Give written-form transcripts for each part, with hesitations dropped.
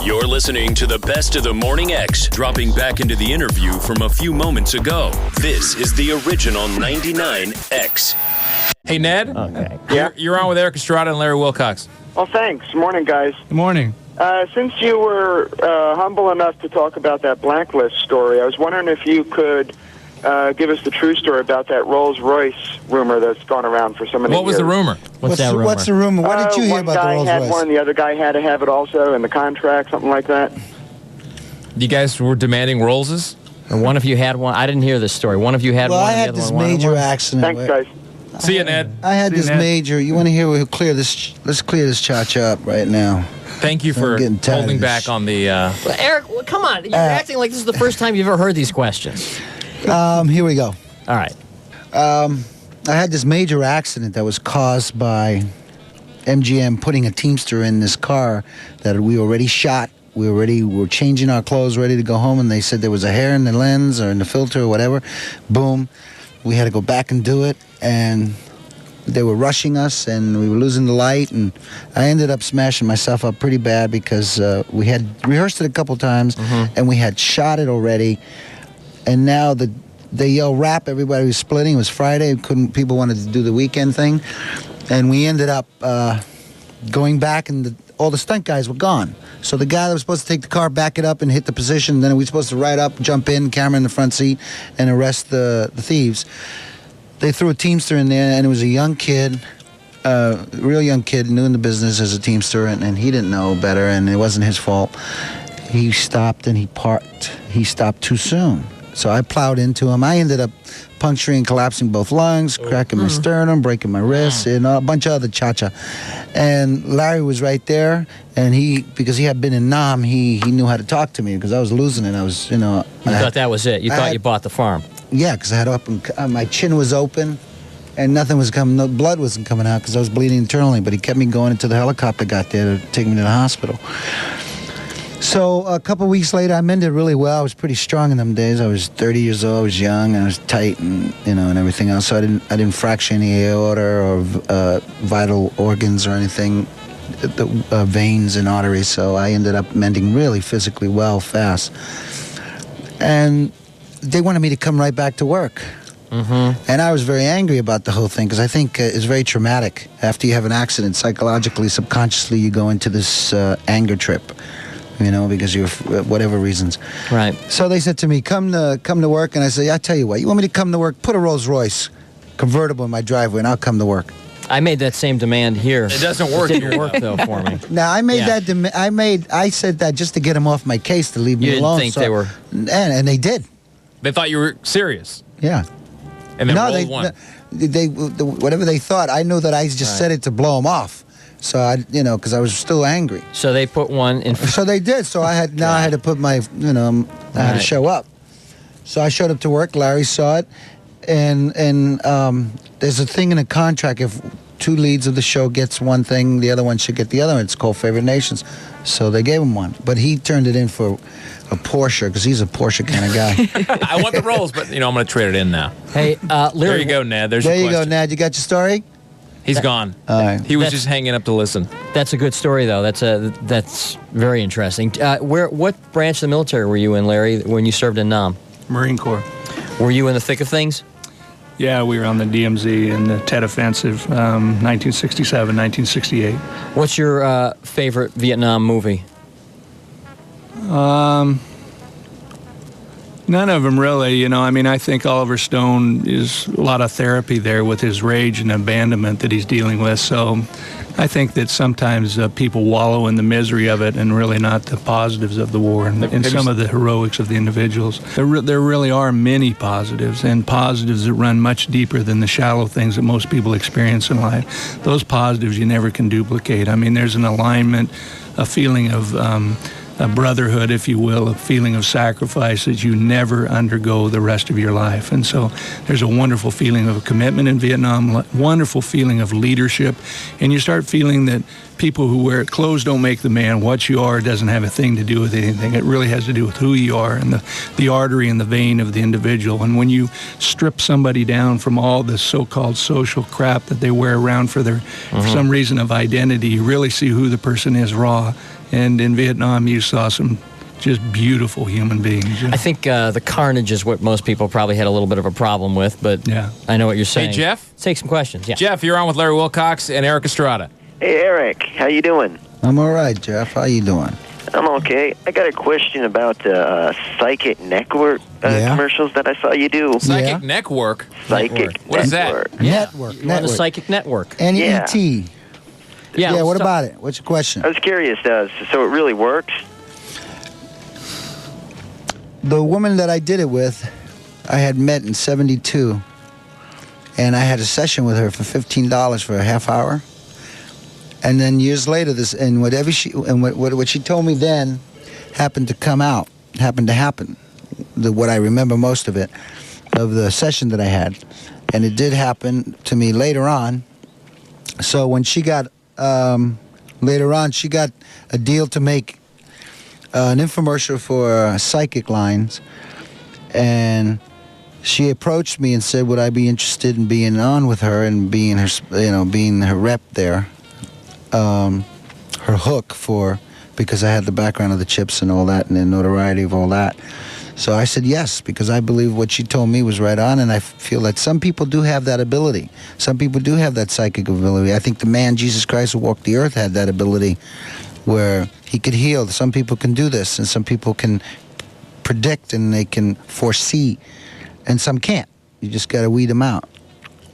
You're listening to the best of the Morning X, dropping back into the interview from a few moments ago. This is the original 99X. Hey, Ned. Okay. You're on with Eric Estrada and Larry Wilcox. Well, thanks. Morning, guys. Good morning. Since you were humble enough to talk about that blacklist story, I was wondering if you could give us the true story about that Rolls-Royce rumor that's gone around for so many years. What was the rumor? What's that rumor? What's the rumor? What did you hear about the Rolls-Royce? One guy had one, the other guy had to have it also in the contract, something like that. You guys were demanding Rollses? Or one of you had one? I didn't hear this story. One of you had one. Well, I had this major accident. Thanks, guys. See you, Ned. I had this major. You want to hear? We'll clear this. Let's clear this cha-cha up right now. Thank you for holding back on the... Well, Eric, come on. You're acting like this is the first time you've ever heard these questions. Here we go. All right. I had this major accident that was caused by MGM putting a Teamster in this car that we already shot. We were changing our clothes, ready to go home, and they said there was a hair in the lens or in the filter or whatever. Boom. We had to go back and do it, and they were rushing us, and we were losing the light, and I ended up smashing myself up pretty bad because we had rehearsed it a couple times, and we had shot it already, and now they yell rap. Everybody was splitting. It was Friday. People wanted to do the weekend thing, and we ended up going back, and all the stunt guys were gone. So the guy that was supposed to take the car, back it up, and hit the position, then we were supposed to ride up, jump in, camera in the front seat, and arrest the thieves. They threw a Teamster in there, and it was a young kid, a real young kid, new in the business as a Teamster, and he didn't know better, and it wasn't his fault. He stopped, and he parked. He stopped too soon. So I plowed into him. I ended up puncturing and collapsing both lungs, cracking my sternum, breaking my wrists, and a bunch of other cha-cha. And Larry was right there, and because he had been in Nam, he knew how to talk to me because I was losing it. I was, You thought that was it. You thought you bought the farm. Yeah, because I had my chin was open, and nothing was coming. No blood wasn't coming out because I was bleeding internally. But he kept me going until the helicopter got there to take me to the hospital. So a couple of weeks later, I mended really well. I was pretty strong in them days. I was 30 years old. I was young, and I was tight, and and everything else. So I didn't fracture any aorta or vital organs or anything, veins and arteries. So I ended up mending really physically well, fast. And they wanted me to come right back to work. And I was very angry about the whole thing because I think it's very traumatic. After you have an accident, psychologically, subconsciously, you go into this anger trip. Because you're whatever reasons. Right. So they said to me, come to work, and I said, I tell you what, you want me to come to work? Put a Rolls-Royce convertible in my driveway, and I'll come to work. I made that same demand here. It doesn't work. It didn't work though for me. Now I made I said that just to get them off my case to leave me alone. You didn't think they were, and they did. They thought you were serious. Yeah. And then Rolls won. They whatever they thought. I knew that I just said it to blow them off. So because I was still angry. So they put one in. So they did. So I had to put my, I had to show up. So I showed up to work. Larry saw it, and there's a thing in a contract. If two leads of the show gets one thing, the other one should get the other. It's called Favorite Nations. So they gave him one, but he turned it in for a Porsche because he's a Porsche kind of guy. I want the Rolls, but I'm going to trade it in now. Hey, Larry. There you go, Ned. There you go, Ned. You got your story? He's gone. All right. He was just hanging up to listen. That's a good story, though. That's very interesting. What branch of the military were you in, Larry, when you served in Nam? Marine Corps. Were you in the thick of things? Yeah, we were on the DMZ and the Tet Offensive, 1967, 1968. What's your favorite Vietnam movie? None of them really, I think Oliver Stone is a lot of therapy there with his rage and abandonment that he's dealing with. So I think that sometimes people wallow in the misery of it and really not the positives of the war and some of the heroics of the individuals. There really are many positives, and positives that run much deeper than the shallow things that most people experience in life. Those positives you never can duplicate. There's an alignment, a feeling of a brotherhood, if you will, a feeling of sacrifice that you never undergo the rest of your life. And so there's a wonderful feeling of commitment in Vietnam, wonderful feeling of leadership, and you start feeling that people who wear clothes don't make the man. What you are doesn't have a thing to do with anything. It really has to do with who you are and the artery and the vein of the individual. And when you strip somebody down from all the so-called social crap that they wear around for some reason of identity, you really see who the person is raw. And in Vietnam, you saw some just beautiful human beings. I think the carnage is what most people probably had a little bit of a problem with, but I know what you're saying. Hey, Jeff? Let's take some questions. Yeah. Jeff, you're on with Larry Wilcox and Eric Estrada. Hey, Eric. How you doing? I'm all right, Jeff. How you doing? I'm okay. I got a question about the Psychic Network commercials that I saw you do. Psychic Network? Psychic What is that? Network. You're on the Psychic Network. N-E-T. Yeah, what about it? What's your question? I was curious, so it really works? The woman that I did it with, I had met in 72, and I had a session with her for $15 for a half hour. And then years later, what she told me then happened to happen. What I remember most of it, of the session that I had, and it did happen to me later on. So when she got later on, she got a deal to make an infomercial for Psychic Lines, and she approached me and said, "Would I be interested in being on with her and being her, being her rep there, her hook because I had the background of the chips and all that and the notoriety of all that." So I said yes, because I believe what she told me was right on, and I feel that some people do have that ability. Some people do have that psychic ability. I think the man, Jesus Christ, who walked the earth had that ability where he could heal. Some people can do this, and some people can predict and they can foresee, and some can't. You just got to weed them out.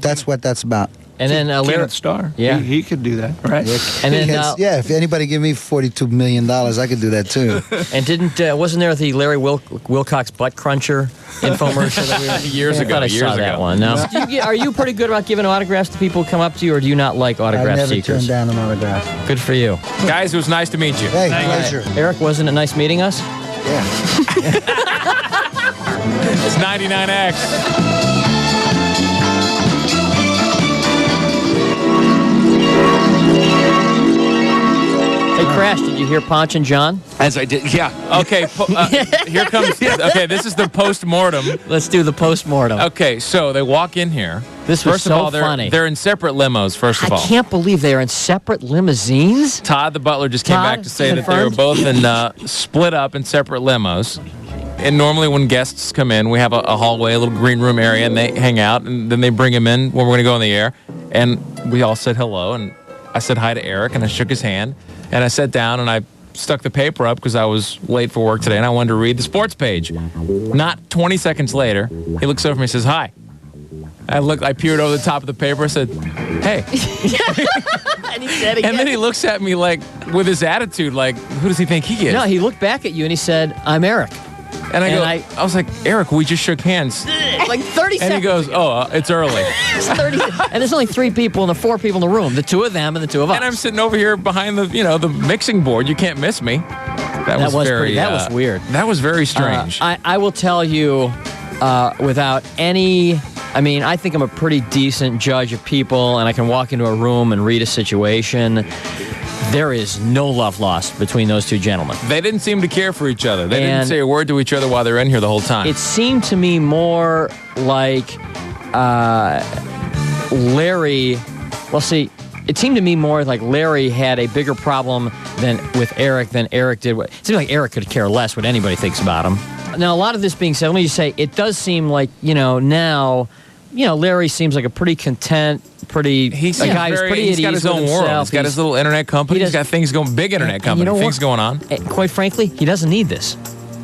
That's what that's about. And then Kenneth Starr. Yeah. He could do that, right? And then if anybody give me $42 million, I could do that too. And wasn't there the Larry Wilcox butt cruncher infomercial that we were Years ago. I saw that one. No. Are you pretty good about giving autographs to people who come up to you, or do you not like autograph I never seekers? turn down an autograph. Good for you. Guys, it was nice to meet you. Hey, pleasure. Eric, wasn't it nice meeting us? Yeah. It's 99X. Hey, Crash, did you hear Ponch and Jon? As I did, yeah. Okay, here comes. Okay, this is the post-mortem. Let's do the post-mortem. Okay, so they walk in here. This was First so of all, funny. They're in separate limos, first of all. I can't believe they're in separate limousines. Todd, the butler, just came back to say that they were both split up in separate limos. And normally when guests come in, we have a hallway, a little green room area, and they hang out, and then they bring him in when we're going to go on the air. And we all said hello, and I said hi to Eric, and I shook his hand. And I sat down, and I stuck the paper up because I was late for work today, and I wanted to read the sports page. Not 20 seconds later, he looks over at me and says, "Hi." I peered over the top of the paper and said, "Hey." And he said again. And then he looks at me like, with his attitude, like, who does he think he is? No, he looked back at you and he said, "I'm Eric." And I was like, "Eric, we just shook hands." Like 30 seconds. And he goes, "Oh, it's early." It's 30 and there's only 3 people and the 4 people in the room. The 2 of them and the 2 of us. And I'm sitting over here behind the mixing board. You can't miss me. That was weird. That was very strange. I will tell you, without any... I mean, I think I'm a pretty decent judge of people, and I can walk into a room and read a situation. There is no love lost between those 2 gentlemen. They didn't seem to care for each other. They didn't say a word to each other while they were in here the whole time. It seemed to me more like Larry... Well, see, it seemed to me more like Larry had a bigger problem with Eric than Eric did. It seemed like Eric could care less what anybody thinks about him. Now, a lot of this being said, let me just say, it does seem like, now... Larry seems like a pretty content, guy who's pretty at ease with himself. He's got his own world. He's got his little internet company. He's got things going, big internet company, things going on. Quite frankly, he doesn't need this.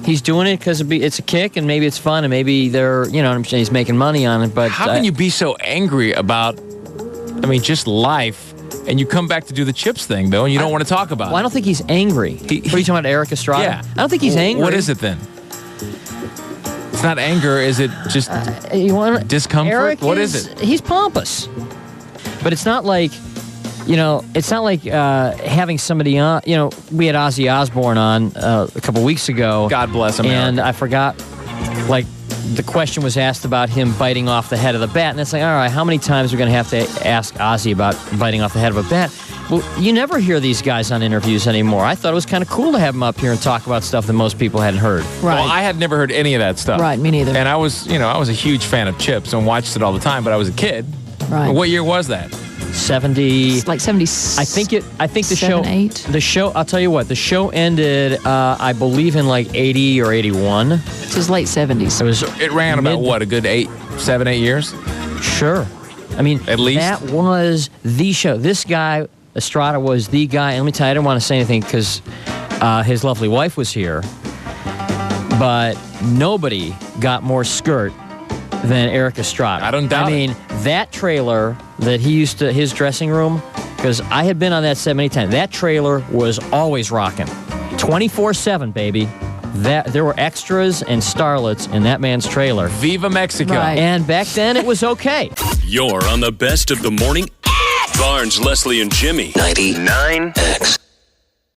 He's doing it because it's a kick, and maybe it's fun, and maybe he's making money on it. But how can you be so angry about, just life, and you come back to do the chips thing, though, and you don't want to talk about it? Well, I don't think he's angry. What are you talking about, Eric Estrada? Yeah. I don't think he's angry. What is it then? It's not anger. Is it just discomfort? Eric what is it? He's pompous. But it's not like, having somebody on. We had Ozzy Osbourne on a couple weeks ago. God bless him. And I forgot, the question was asked about him biting off the head of the bat. And it's like, all right, how many times are we going to have to ask Ozzy about biting off the head of a bat? Well, you never hear these guys on interviews anymore. I thought it was kind of cool to have them up here and talk about stuff that most people hadn't heard. Right. Well, I had never heard any of that stuff. Right, me neither. And I was a huge fan of CHiPs and watched it all the time, but I was a kid. Right. What year was that? 70. It's like 70. I think the show. 7, 8. The show. I'll tell you what. The show ended. I believe in like 80 or 81. It's his late 70s. It ran about what, a good 7, 8 years? Sure. I mean, at least that was the show. This guy, Estrada, was the guy. And let me tell you, I didn't want to say anything because his lovely wife was here. But nobody got more skirt than Eric Estrada. I don't doubt it. I mean, that trailer that he used to, his dressing room, because I had been on that set many times, that trailer was always rocking. 24/7, baby. There were extras and starlets in that man's trailer. Viva Mexico. Right. And back then, it was okay. You're on the best of the morning. Barnes, Leslie, and Jimmy. 99X.